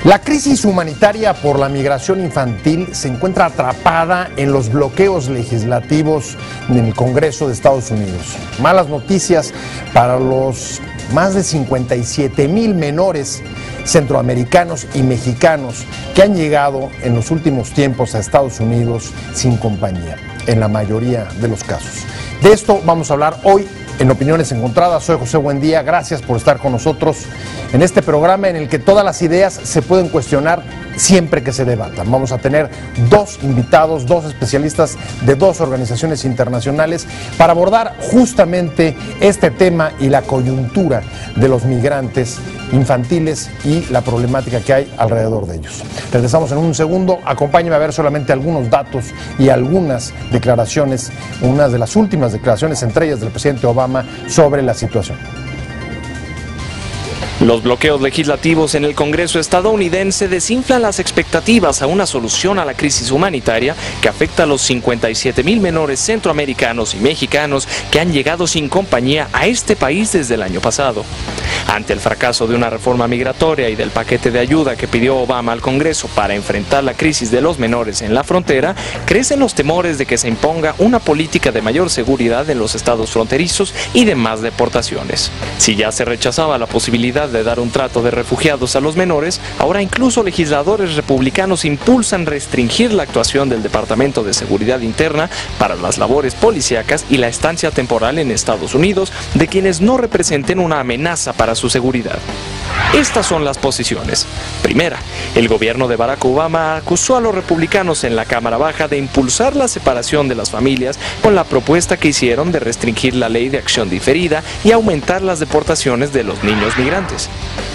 La crisis humanitaria por la migración infantil se encuentra atrapada en los bloqueos legislativos del Congreso de Estados Unidos. Malas noticias para los más de 57,000 menores centroamericanos y mexicanos que han llegado en los últimos tiempos a Estados Unidos sin compañía, en la mayoría de los casos. De esto vamos a hablar hoy en Opiniones Encontradas. Soy José Buendía, gracias por estar con nosotros en este programa en el que todas las ideas se pueden cuestionar siempre que se debatan. Vamos a tener dos invitados, dos especialistas de dos organizaciones internacionales para abordar justamente este tema y la coyuntura de los migrantes infantiles y la problemática que hay alrededor de ellos. Regresamos en un segundo. Acompáñenme a ver solamente algunos datos y algunas declaraciones, unas de las últimas declaraciones, entre ellas del presidente Obama, sobre la situación. Los bloqueos legislativos en el Congreso estadounidense desinflan las expectativas a una solución a la crisis humanitaria que afecta a los 57,000 menores centroamericanos y mexicanos que han llegado sin compañía a este país desde el año pasado. Ante el fracaso de una reforma migratoria y del paquete de ayuda que pidió Obama al Congreso para enfrentar la crisis de los menores en la frontera, crecen los temores de que se imponga una política de mayor seguridad en los estados fronterizos y de más deportaciones. Si ya se rechazaba la posibilidad de dar un trato de refugiados a los menores, ahora incluso legisladores republicanos impulsan restringir la actuación del Departamento de Seguridad Interna para las labores policíacas y la estancia temporal en Estados Unidos de quienes no representen una amenaza para su seguridad. Estas son las posiciones. Primera, el gobierno de Barack Obama acusó a los republicanos en la Cámara Baja de impulsar la separación de las familias con la propuesta que hicieron de restringir la ley de acción diferida y aumentar las deportaciones de los niños migrantes.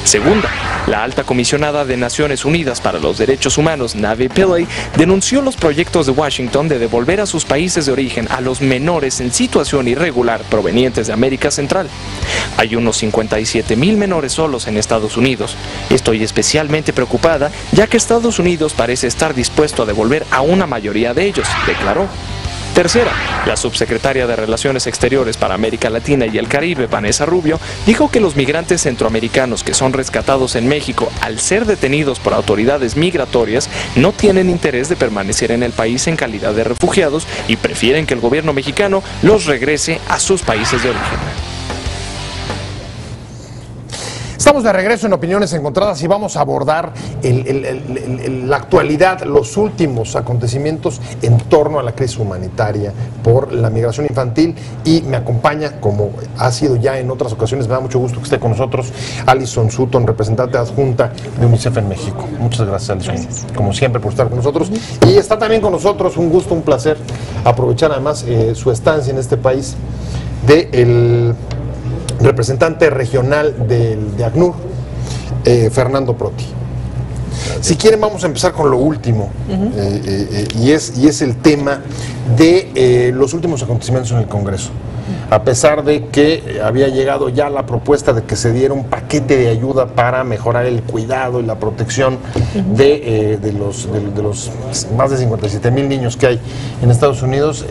Segunda, la alta comisionada de Naciones Unidas para los Derechos Humanos, Navi Pillay, denunció los proyectos de Washington de devolver a sus países de origen a los menores en situación irregular provenientes de América Central. Hay unos 57,000 menores solos en Estados Unidos. Estoy especialmente preocupada ya que Estados Unidos parece estar dispuesto a devolver a una mayoría de ellos, declaró. Tercera, la subsecretaria de Relaciones Exteriores para América Latina y el Caribe, Vanessa Rubio, dijo que los migrantes centroamericanos que son rescatados en México al ser detenidos por autoridades migratorias no tienen interés de permanecer en el país en calidad de refugiados y prefieren que el gobierno mexicano los regrese a sus países de origen. Estamos de regreso en Opiniones Encontradas y vamos a abordar la actualidad, los últimos acontecimientos en torno a la crisis humanitaria por la migración infantil, y me acompaña, como ha sido ya en otras ocasiones, me da mucho gusto que esté con nosotros, Alison Sutton, representante adjunta de UNICEF en México. Muchas gracias, Alison, como siempre, por estar con nosotros. Y está también con nosotros, un gusto, un placer, aprovechar además su estancia en este país, del representante regional de ACNUR, Fernando Proti. Si quieren, vamos a empezar con lo último, y es el tema de los últimos acontecimientos en el Congreso. A pesar de que había llegado ya la propuesta de que se diera un paquete de ayuda para mejorar el cuidado y la protección de los más de 57,000 niños que hay en Estados Unidos,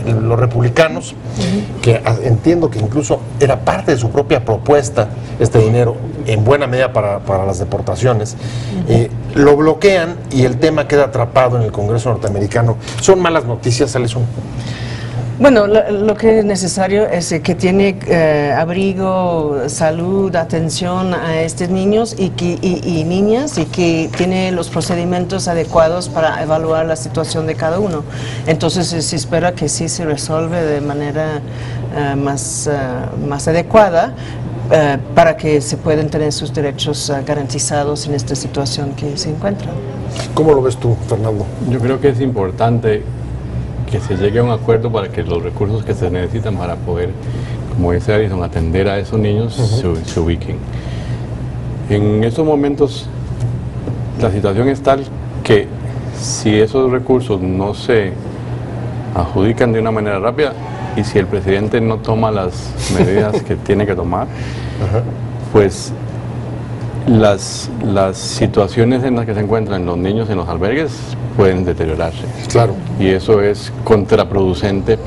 los republicanos, que entiendo que incluso era parte de su propia propuesta este dinero, en buena medida para las deportaciones, lo bloquean y el tema queda atrapado en el Congreso norteamericano. ¿Son malas noticias, Alison? Bueno, lo que es necesario es que tiene abrigo, salud, atención a estos niños y niñas, y que tiene los procedimientos adecuados para evaluar la situación de cada uno. Entonces se espera que sí se resuelve de manera más adecuada, para que se puedan tener sus derechos garantizados en esta situación que se encuentra. ¿Cómo lo ves tú, Fernando? Yo creo que es importante que se llegue a un acuerdo para que los recursos que se necesitan para poder, como dice Alison, atender a esos niños se ubiquen. En estos momentos la situación es tal que si esos recursos no se adjudican de una manera rápida y si el presidente no toma las medidas que tiene que tomar, pues las situaciones en las que se encuentran los niños en los albergues pueden deteriorarse. Claro. Y eso es contraproducente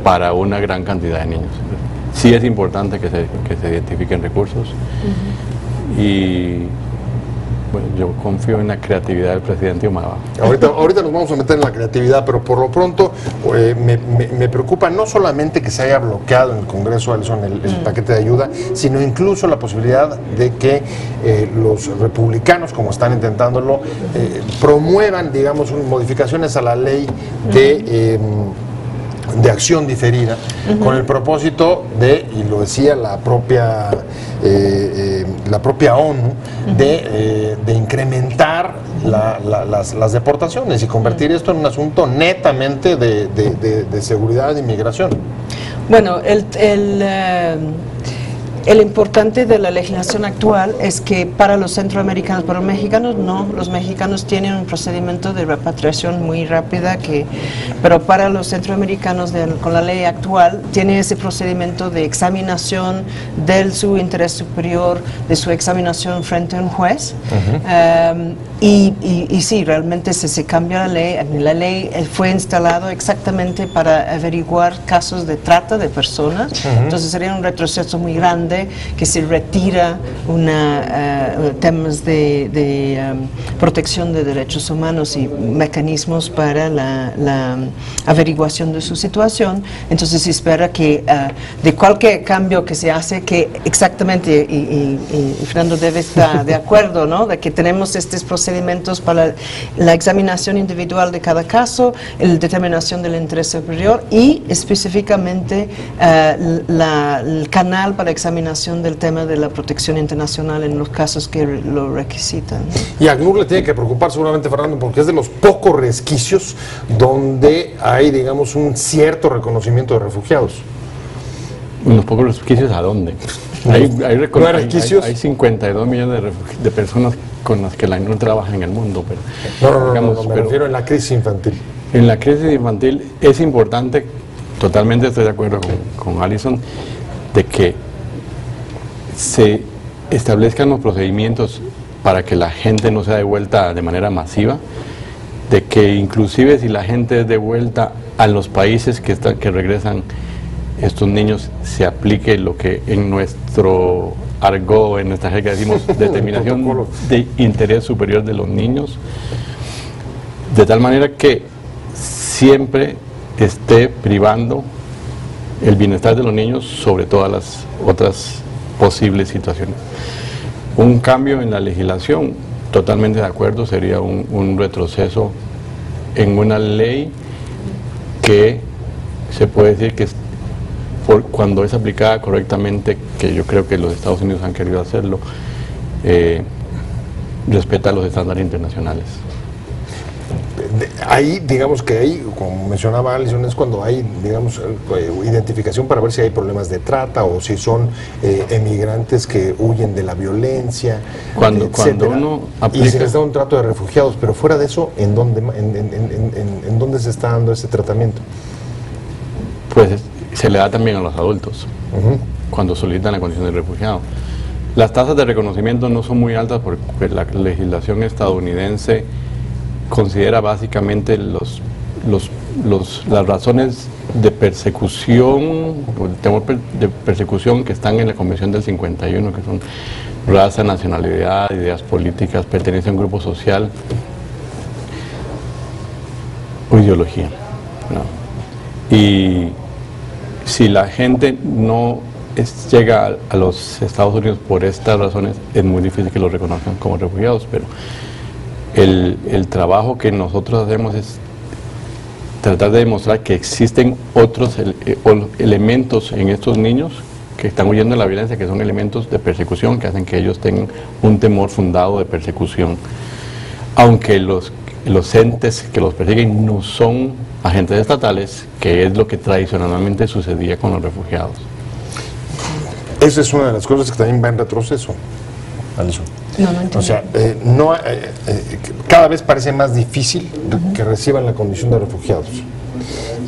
para una gran cantidad de niños. Sí es importante que se identifiquen recursos y Bueno, yo confío en la creatividad del presidente Humala. Ahorita nos vamos a meter en la creatividad, pero por lo pronto me preocupa no solamente que se haya bloqueado en el Congreso, Alison, el paquete de ayuda, sino incluso la posibilidad de que los republicanos, como están intentándolo, promuevan, digamos, modificaciones a la ley de acción diferida, con el propósito de, y lo decía la propia ONU, de incrementar las deportaciones y convertir esto en un asunto netamente de seguridad e inmigración. Bueno, el importante de la legislación actual es que para los centroamericanos, para los mexicanos no, los mexicanos tienen un procedimiento de repatriación muy rápida, pero para los centroamericanos con la ley actual tiene ese procedimiento de examinación de su interés superior, de su examinación frente a un juez. Y sí, realmente se cambia la ley fue instalado exactamente para averiguar casos de trata de personas, entonces sería un retroceso muy grande que se retira temas de protección de derechos humanos y mecanismos para la averiguación de su situación. Entonces se espera que de cualquier cambio que se hace, que exactamente, y Fernando debe estar de acuerdo, ¿no?, de que tenemos estos procedimientos para la examinación individual de cada caso, la determinación del interés superior y específicamente el canal para examinar del tema de la protección internacional en los casos que lo requisitan. Y a ACNUR le tiene que preocupar seguramente, Fernando, porque es de los pocos resquicios donde hay, digamos, un cierto reconocimiento de refugiados. ¿Los pocos resquicios a dónde? Hay 52 millones de personas con las que la ACNUR trabaja en el mundo. Pero, no, me refiero en la crisis infantil. En la crisis infantil es importante, totalmente estoy de acuerdo con Alison, de que se establezcan los procedimientos para que la gente no sea devuelta de manera masiva, de que inclusive si la gente es devuelta a los países que regresan estos niños, se aplique lo que en nuestro argot, en nuestra jerga decimos determinación de interés superior de los niños, de tal manera que siempre esté privando el bienestar de los niños sobre todas las otras posibles situaciones. Un cambio en la legislación, totalmente de acuerdo, sería un retroceso en una ley que se puede decir que cuando es aplicada correctamente, que yo creo que los Estados Unidos han querido hacerlo, respeta los estándares internacionales. Ahí, digamos que ahí, como mencionaba Alison, es cuando hay, digamos, identificación para ver si hay problemas de trata o si son emigrantes que huyen de la violencia, cuando uno aplica, y se les da un trato de refugiados, pero fuera de eso, ¿en dónde se está dando ese tratamiento? Pues se le da también a los adultos, cuando solicitan la condición de refugiado. Las tasas de reconocimiento no son muy altas porque la legislación estadounidense considera básicamente las razones de persecución, o el temor de persecución que están en la Convención del 51, que son raza, nacionalidad, ideas políticas, pertenencia a un grupo social o ideología, ¿no? Y si la gente no llega a los Estados Unidos por estas razones, es muy difícil que los reconozcan como refugiados, pero el trabajo que nosotros hacemos es tratar de demostrar que existen otros elementos en estos niños que están huyendo de la violencia, que son elementos de persecución, que hacen que ellos tengan un temor fundado de persecución, aunque los entes que los persiguen no son agentes estatales, que es lo que tradicionalmente sucedía con los refugiados. Esa es una de las cosas que también va en retroceso, Alison. No entiendo. O sea, cada vez parece más difícil que reciban la condición de refugiados.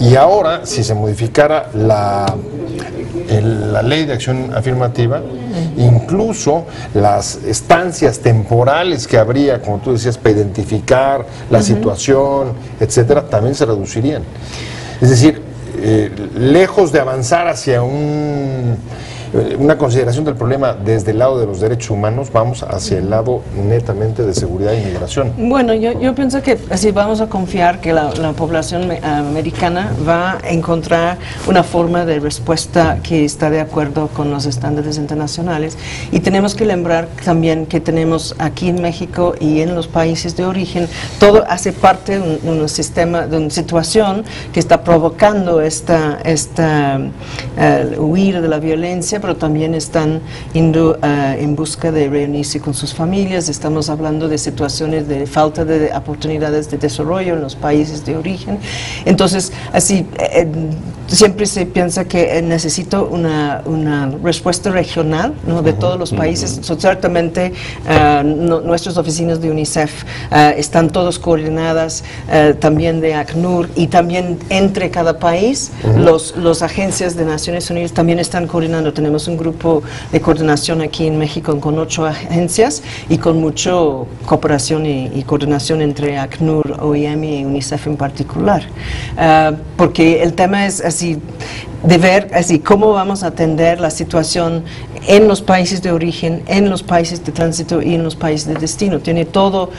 Y ahora, si se modificara la ley de acción afirmativa, incluso las estancias temporales que habría, como tú decías, para identificar la situación, etcétera, también se reducirían. Es decir, lejos de avanzar hacia un una consideración del problema desde el lado de los derechos humanos, vamos hacia el lado netamente de seguridad y migración. Bueno, yo pienso que así vamos a confiar que la población americana va a encontrar una forma de respuesta que está de acuerdo con los estándares internacionales, y tenemos que lembrar también que tenemos aquí en México y en los países de origen, todo hace parte de un sistema, de una situación que está provocando esta huir de la violencia, pero también están yendo en busca de reunirse con sus familias. Estamos hablando de situaciones de falta de oportunidades de desarrollo en los países de origen. Entonces, así, siempre se piensa que necesito una respuesta regional, ¿no?, de todos los países. Certamente, nuestras oficinas de UNICEF están todos coordinadas, también de ACNUR, y también entre cada país, los agencias de Naciones Unidas también están coordinando. Tenemos un grupo de coordinación aquí en México con 8 agencias y con mucha cooperación y coordinación entre ACNUR, OIM y UNICEF en particular. Porque el tema es así, de ver así cómo vamos a atender la situación en los países de origen, en los países de tránsito y en los países de destino. Tiene todo,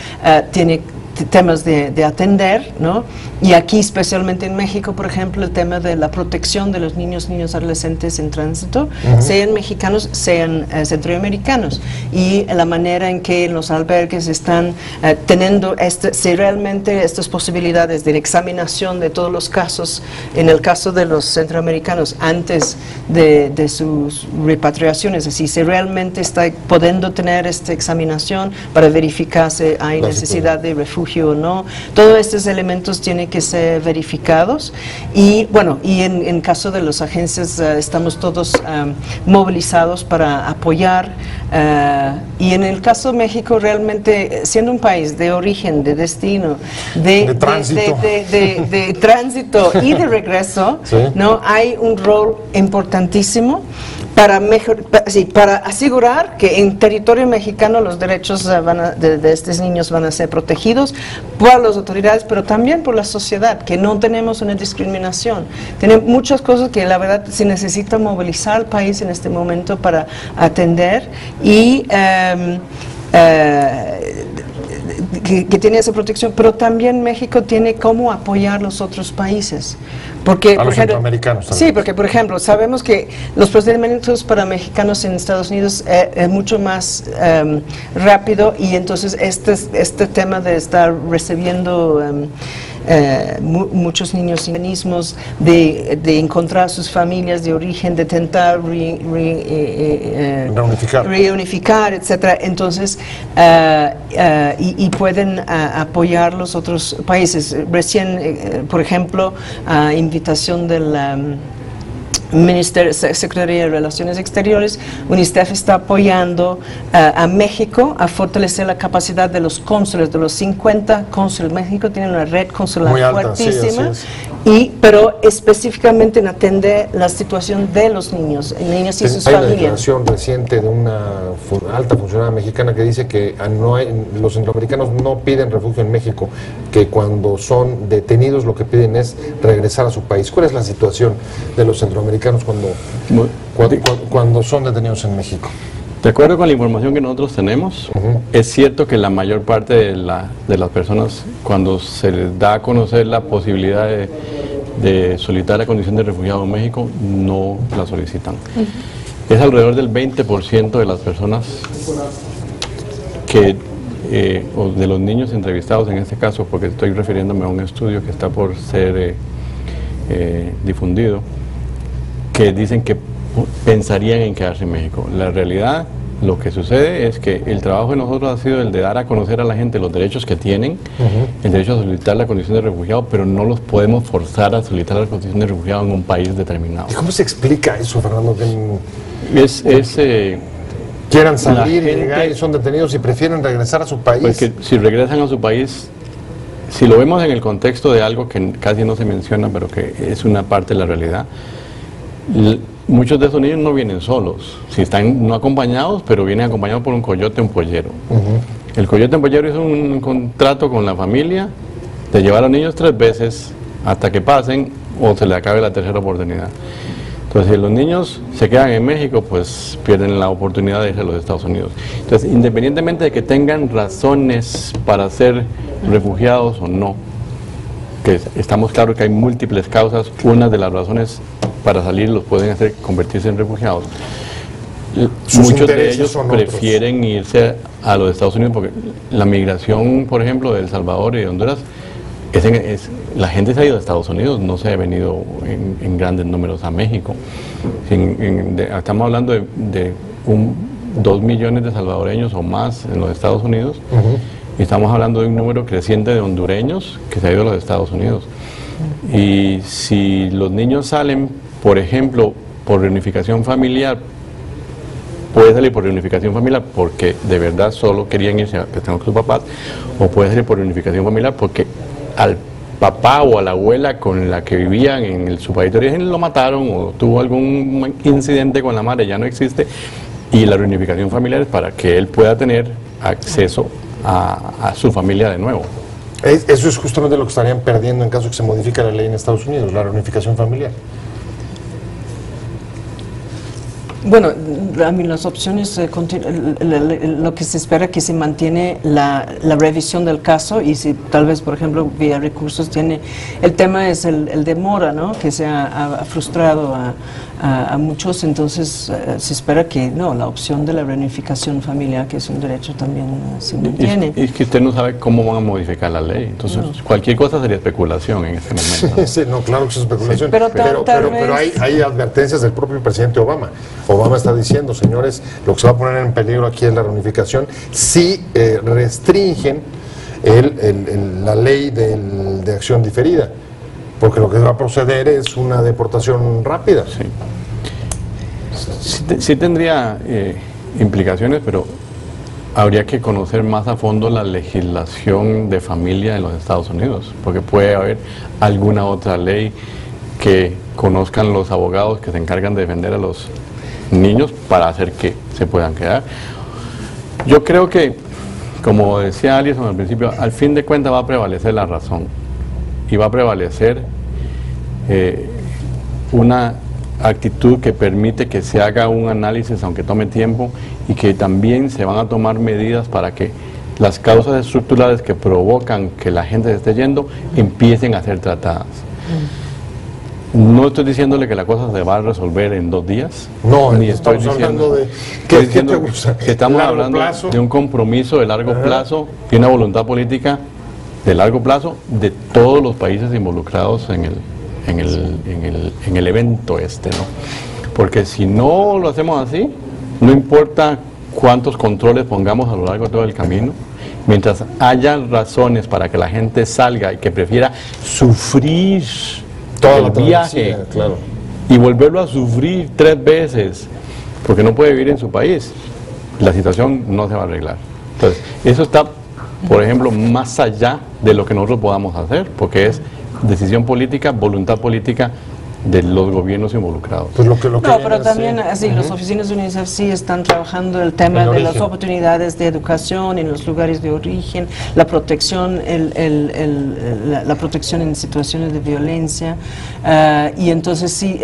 tiene temas de atender, ¿no? Y aquí, especialmente en México, por ejemplo, el tema de la protección de los niños adolescentes en tránsito, sean mexicanos, sean centroamericanos, y la manera en que los albergues están teniendo si realmente estas posibilidades de examinación de todos los casos, en el caso de los centroamericanos, antes de sus repatriaciones, así si realmente está pudiendo tener esta examinación para verificar si hay necesidad de refugio o no. Todos estos elementos tienen que ser verificados, y bueno, y en caso de las agencias estamos todos movilizados para apoyar, y en el caso de México, realmente siendo un país de origen, de destino, de tránsito y de regreso, ¿sí?, ¿no?, hay un rol importantísimo para asegurar que en territorio mexicano los derechos de estos niños van a ser protegidos por las autoridades, pero también por la sociedad, que no tenemos una discriminación. Tenemos muchas cosas que la verdad se necesita movilizar al país en este momento para atender, y que tiene esa protección, pero también México tiene cómo apoyar los otros países. Porque, a los centroamericanos también. Sí, porque por ejemplo, sabemos que los procedimientos para mexicanos en Estados Unidos es mucho más rápido, y entonces este tema de estar recibiendo muchos niños sin mecanismos de encontrar sus familias de origen, de intentar reunificar, etcétera. Entonces, y pueden apoyar los otros países. Recién, por ejemplo, a invitación del Secretaría de Relaciones Exteriores, UNICEF está apoyando a México a fortalecer la capacidad de los cónsules, de los 50 cónsules. México tiene una red consular fuertísima, sí, pero específicamente en atender la situación de los niños y sus familias. Hay una declaración reciente de una alta funcionaria mexicana que dice que los centroamericanos no piden refugio en México, que cuando son detenidos lo que piden es regresar a su país. ¿Cuál es la situación de los centroamericanos cuando son detenidos en México? De acuerdo con la información que nosotros tenemos, es cierto que la mayor parte de las personas, cuando se les da a conocer la posibilidad de solicitar la condición de refugiado en México, no la solicitan. Es alrededor del 20% de las personas o de los niños entrevistados en este caso, porque estoy refiriéndome a un estudio que está por ser difundido, que dicen que pensarían en quedarse en México. La realidad, lo que sucede es que el trabajo de nosotros ha sido el de dar a conocer a la gente los derechos que tienen, el derecho a solicitar la condición de refugiado, pero no los podemos forzar a solicitar la condición de refugiado en un país determinado. ¿Y cómo se explica eso, Fernando? Quieran salir y llegar y son detenidos y prefieren regresar a su país. Porque si regresan a su país, si lo vemos en el contexto de algo que casi no se menciona, pero que es una parte de la realidad, muchos de esos niños no vienen solos, si están no acompañados, pero vienen acompañados por un coyote, un pollero. El coyote, un pollero hizo un contrato con la familia de llevar a los niños 3 veces hasta que pasen o se le acabe la tercera oportunidad. Entonces, si los niños se quedan en México, pues pierden la oportunidad de irse a los Estados Unidos. Entonces, independientemente de que tengan razones para ser refugiados o no, que estamos claros que hay múltiples causas, una de las razones para salir los pueden hacer convertirse en refugiados. Muchos de ellos prefieren irse a los Estados Unidos porque la migración, por ejemplo, de El Salvador y de Honduras, la gente se ha ido a Estados Unidos, no se ha venido en grandes números a México. Estamos hablando de 2 millones de salvadoreños o más en los Estados Unidos, y estamos hablando de un número creciente de hondureños que se ha ido a los Estados Unidos. Y si los niños salen, por ejemplo, por reunificación familiar, puede salir por reunificación familiar porque de verdad solo querían irse a estar con sus papás, o puede salir por reunificación familiar porque al papá o a la abuela con la que vivían en su país de origen lo mataron o tuvo algún incidente con la madre, ya no existe, y la reunificación familiar es para que él pueda tener acceso a su familia de nuevo. Eso es justamente lo que estarían perdiendo en caso de que se modifique la ley en Estados Unidos, la reunificación familiar. Bueno, a mí las opciones, lo que se espera que se mantiene la revisión del caso y si tal vez, por ejemplo, vía recursos tiene, el tema es el demora, ¿no? Que se ha frustrado a muchos, entonces se espera que no, la opción de la reunificación familiar, que es un derecho también, se mantiene. Y es que usted no sabe cómo van a modificar la ley, entonces cualquier cosa sería especulación en este momento. Sí, no, claro que es especulación, sí, pero hay advertencias del propio presidente Obama. Obama está diciendo, señores, lo que se va a poner en peligro aquí es la reunificación si restringen la ley de acción diferida, porque lo que va a proceder es una deportación rápida. Sí tendría implicaciones, pero habría que conocer más a fondo la legislación de familia en los Estados Unidos, porque puede haber alguna otra ley que conozcan los abogados que se encargan de defender a los niños para hacer que se puedan quedar. Yo creo que, como decía Alison al principio, al fin de cuentas va a prevalecer la razón y va a prevalecer una actitud que permite que se haga un análisis, aunque tome tiempo, y que también se van a tomar medidas para que las causas estructurales que provocan que la gente se esté yendo empiecen a ser tratadas. No estoy diciéndole que la cosa se va a resolver en 2 días. No, ni estoy diciendo de ¿qué te gusta? Que estamos hablando de un compromiso de largo plazo y una voluntad política de largo plazo de todos los países involucrados en el evento ¿no? Porque si no lo hacemos así, no importa cuántos controles pongamos a lo largo de todo el camino, mientras haya razones para que la gente salga y que prefiera sufrir el viaje, claro, y volverlo a sufrir 3 veces porque no puede vivir en su país, la situación no se va a arreglar. Entonces, eso está, por ejemplo, más allá de lo que nosotros podamos hacer, porque es decisión política, voluntad política de los gobiernos involucrados. Pues no, pero también así, las oficinas de UNICEF sí están trabajando el tema de las oportunidades de educación en los lugares de origen, la protección, la protección en situaciones de violencia, y entonces sí,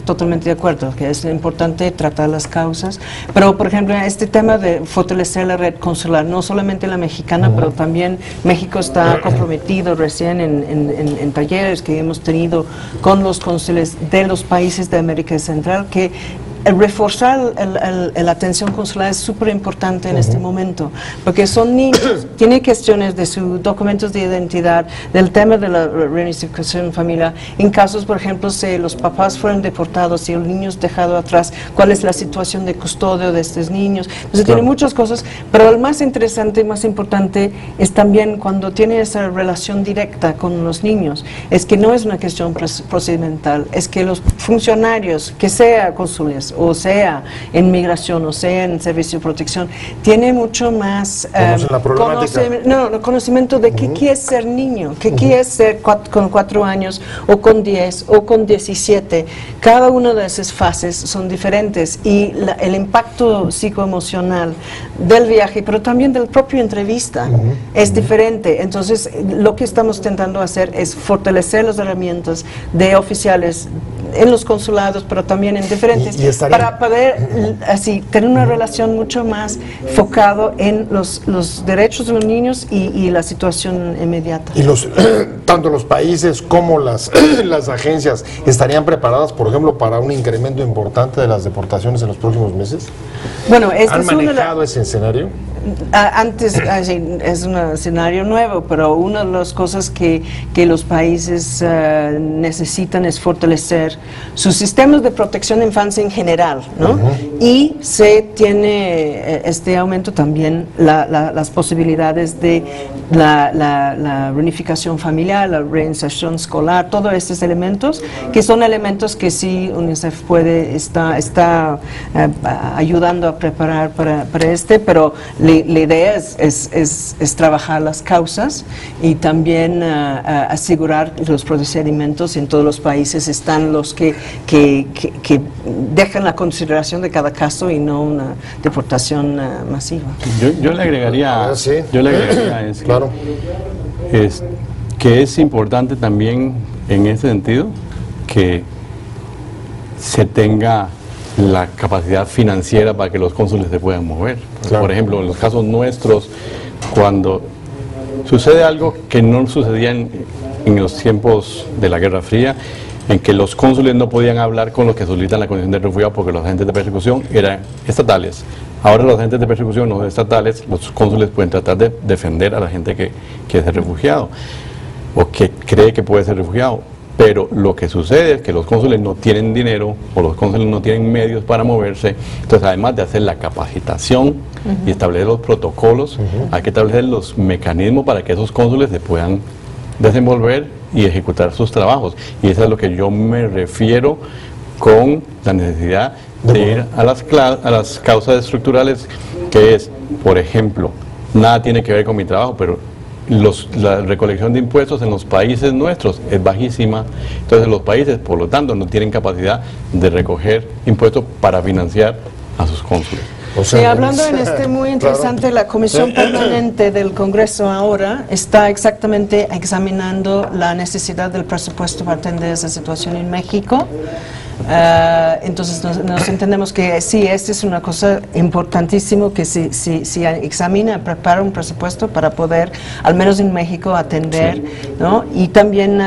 totalmente de acuerdo, que es importante tratar las causas, pero por ejemplo, este tema de fortalecer la red consular, no solamente la mexicana, pero también México está comprometido recién en talleres que hemos tenido con los cónsules de los países de América Central, que reforzar la atención consular es súper importante en este momento, porque son niños, tienen cuestiones de sus documentos de identidad, del tema de la reunificación familiar, en casos, por ejemplo, si los papás fueron deportados y el niño es dejado atrás, cuál es la situación de custodio de estos niños. Entonces tiene muchas cosas, pero el más interesante y más importante es también cuando tiene esa relación directa con los niños, es que no es una cuestión procedimental, es que los funcionarios, que sea cónsules, o sea en migración, o sea en servicio de protección, tiene mucho más conocimiento de qué es ser niño, qué es ser con 4 años, o con 10, o con 17. Cada una de esas fases son diferentes y el impacto psicoemocional del viaje, pero también del propio entrevista, es diferente. Entonces, lo que estamos intentando hacer es fortalecer las herramientas de oficiales en los consulados, pero también en diferentes, para poder así tener una relación mucho más focado en los derechos de los niños y la situación inmediata. Y tanto los países como las agencias estarían preparadas, por ejemplo, para un incremento importante de las deportaciones en los próximos meses. Bueno, ¿Han manejado ese escenario? Antes es un escenario nuevo, pero una de las cosas que los países necesitan es fortalecer sus sistemas de protección de infancia en general, ¿no? Y se tiene este aumento también las posibilidades de la reunificación familiar, la reinserción escolar, todos estos elementos que son elementos que sí UNICEF está ayudando a preparar para pero la idea es trabajar las causas y también asegurar que los procedimientos en todos los países están los que dejan la consideración de cada caso y no una deportación masiva. Yo le agregaría, Claro. que es importante también en ese sentido que se tenga la capacidad financiera para que los cónsules se puedan mover. Claro. Por ejemplo, en los casos nuestros, cuando sucede algo que no sucedía en los tiempos de la Guerra Fría, en que los cónsules no podían hablar con los que solicitan la condición de refugiado porque los agentes de persecución eran estatales. Ahora los agentes de persecución no estatales, los cónsules pueden tratar de defender a la gente que es refugiado o que cree que puede ser refugiado. Pero lo que sucede es que los cónsules no tienen dinero o los cónsules no tienen medios para moverse. Entonces, además de hacer la capacitación y establecer los protocolos, hay que establecer los mecanismos para que esos cónsules se puedan desenvolver y ejecutar sus trabajos. Y eso es a lo que yo me refiero con la necesidad de ir a las causas estructurales, que es, por ejemplo, nada tiene que ver con mi trabajo, pero la recolección de impuestos en los países nuestros es bajísima, entonces los países, por lo tanto, no tienen capacidad de recoger impuestos para financiar a sus cónsules. Hablando en muy interesante, claro. La Comisión Permanente del Congreso ahora está exactamente examinando la necesidad del presupuesto para atender esa situación en México. Entonces nos entendemos que sí, esta es una cosa importantísima que si examina, prepara un presupuesto para poder, al menos en México, atender, ¿no? Y también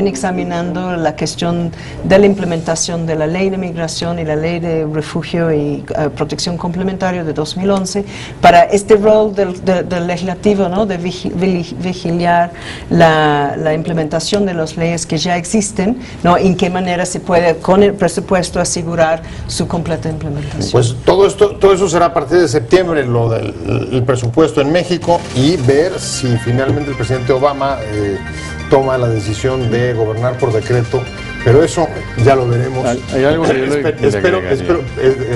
examinando la cuestión de la implementación de la Ley de Migración y la Ley de Refugio y Protección Complementaria de 2011 para este rol del legislativo, ¿no? De vigilar la implementación de las leyes que ya existen, ¿no? En qué manera se puede con el presupuesto asegurar su completa implementación. Pues todo eso será a partir de septiembre, lo del presupuesto en México, y ver si finalmente el presidente Obama toma la decisión de gobernar por decreto, pero eso ya lo veremos. Hay algo que yo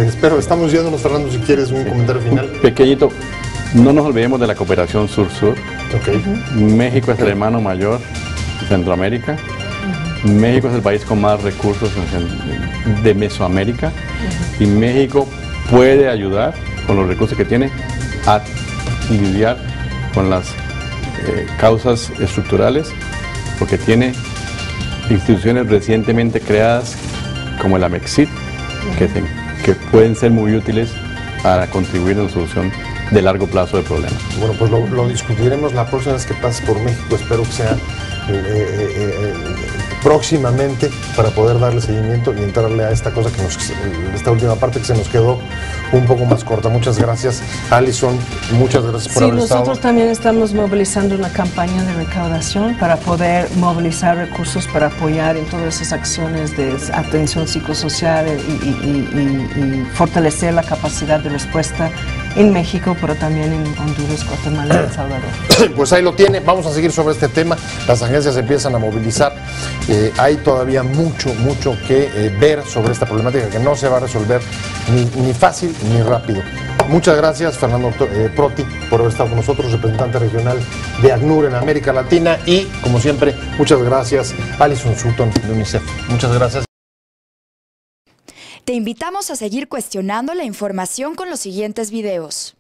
espero, estamos yéndonos, Fernando, si quieres un comentario final. Pequeñito, no nos olvidemos de la cooperación sur-sur. México es el hermano mayor de Centroamérica. México es el país con más recursos de Mesoamérica y México puede ayudar con los recursos que tiene a lidiar con las causas estructurales, porque tiene instituciones recientemente creadas como el AMEXIT que pueden ser muy útiles para contribuir en la solución de largo plazo del problema. Bueno, pues lo discutiremos la próxima vez que pases por México, espero que sea próximamente, para poder darle seguimiento y entrarle a esta cosa esta última parte que se nos quedó un poco más corta. Muchas gracias, Alison, muchas gracias por haber estado. Nosotros también estamos movilizando una campaña de recaudación para poder movilizar recursos para apoyar en todas esas acciones de atención psicosocial y fortalecer la capacidad de respuesta en México, pero también en Honduras, Guatemala y El Salvador. Pues ahí lo tiene, vamos a seguir sobre este tema, las agencias empiezan a movilizar, hay todavía mucho que ver sobre esta problemática que no se va a resolver ni fácil ni rápido. Muchas gracias, Fernando Proti, por haber estado con nosotros, representante regional de ACNUR en América Latina, y como siempre, muchas gracias, Alison Sutton de UNICEF. Muchas gracias. Te invitamos a seguir cuestionando la información con los siguientes videos.